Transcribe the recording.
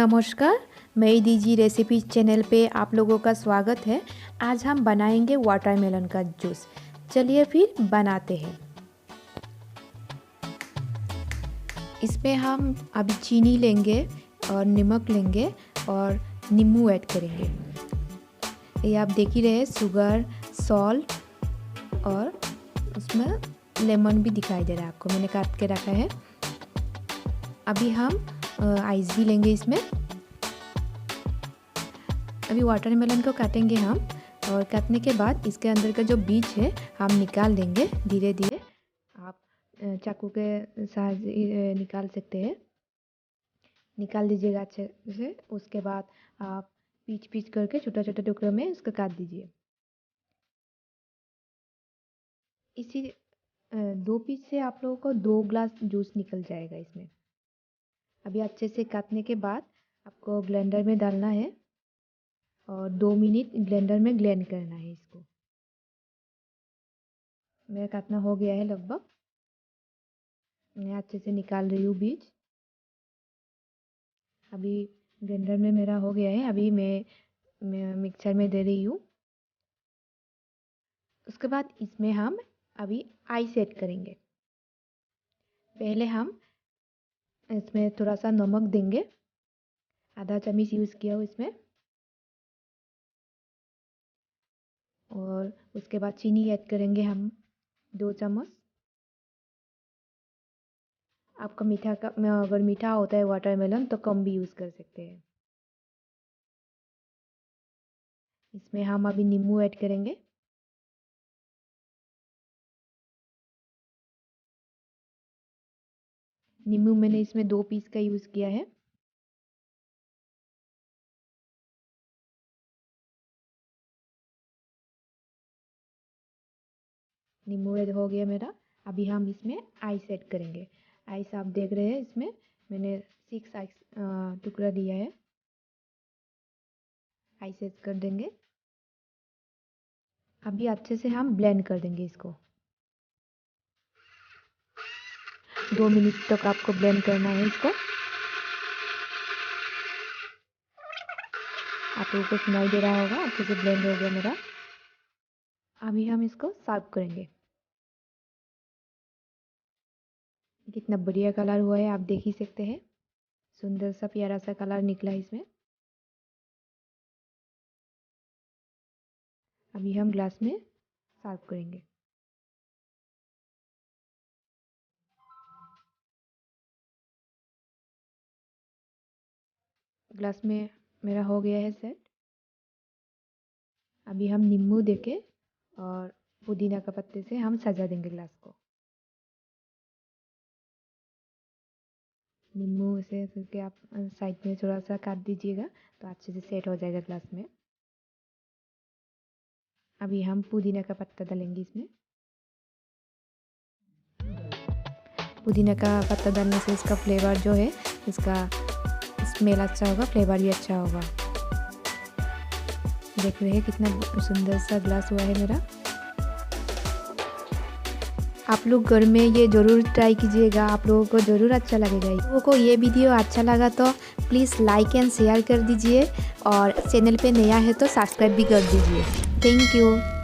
नमस्कार, मेरी दीजी रेसिपी चैनल पे आप लोगों का स्वागत है। आज हम बनाएंगे वाटरमेलन का जूस। चलिए फिर बनाते हैं। इसमें हम अभी चीनी लेंगे और नमक लेंगे और नींबू ऐड करेंगे। ये आप देख ही रहे, शुगर, सॉल्ट और उसमें लेमन भी दिखाई दे रहा है आपको, मैंने काट के रखा है। अभी हम आइस भी लेंगे इसमें। अभी वाटरमेलन को काटेंगे हम, और काटने के बाद इसके अंदर का जो बीज है हम निकाल देंगे धीरे धीरे। आप चाकू के साथ निकाल सकते हैं, निकाल दीजिएगा अच्छे से। उसके बाद आप पीच पीच करके छोटा छोटा टुकड़ों में उसको काट दीजिए। इसी 2 पीस से आप लोगों को 2 ग्लास जूस निकल जाएगा इसमें। अभी अच्छे से काटने के बाद आपको ब्लेंडर में डालना है और 2 मिनट ब्लेंडर में ब्लेंड करना है इसको। मेरा काटना हो गया है लगभग। मैं अच्छे से निकाल रही हूँ बीज। अभी ब्लेंडर में मेरा हो गया है। अभी मैं मिक्सर में दे रही हूँ। उसके बाद इसमें हम अभी आइस ऐड करेंगे। पहले हम इसमें थोड़ा सा नमक देंगे, आधा चम्मच यूज़ किया हूँ इसमें। और उसके बाद चीनी ऐड करेंगे हम 2 चम्मच। आपका मीठा का अगर मीठा होता है वाटरमेलन तो कम भी यूज़ कर सकते हैं। इसमें हम अभी नींबू ऐड करेंगे। नींबू मैंने इसमें 2 पीस का यूज़ किया है। नींबू ऐड हो गया मेरा। अभी हम इसमें आइस ऐड करेंगे। आइस आप देख रहे हैं, इसमें मैंने 6 आइस टुकड़ा लिया है। आइस ऐड कर देंगे। अभी अच्छे से हम ब्लेंड कर देंगे इसको। 2 मिनट तक आपको ब्लेंड करना है इसको। आप लोगों को सुनाई दे रहा होगा, अच्छे से ब्लेंड हो गया मेरा। अभी हम इसको सर्व करेंगे। कितना बढ़िया कलर हुआ है आप देख ही सकते हैं। सुंदर सा प्यारा सा कलर निकला है इसमें। अभी हम ग्लास में सर्व करेंगे। ग्लास में मेरा हो गया है सेट। अभी हम नींबू देके और पुदीना का पत्ते से हम सजा देंगे ग्लास को। नींबू से करके आप साइड में थोड़ा सा काट दीजिएगा तो अच्छे से सेट हो जाएगा ग्लास में। अभी हम पुदीना का पत्ता डालेंगे इसमें। पुदीना का पत्ता डालने से इसका फ्लेवर जो है, इसका स्मेल अच्छा होगा, फ्लेवर भी अच्छा होगा। देख रहे हैं कितना सुंदर सा ग्लास हुआ है मेरा। आप लोग घर में ये ज़रूर ट्राई कीजिएगा, आप लोगों को ज़रूर अच्छा लगेगा। आप लोगों को ये वीडियो अच्छा लगा तो प्लीज़ लाइक एंड शेयर कर दीजिए, और चैनल पे नया है तो सब्सक्राइब भी कर दीजिए। Thank you.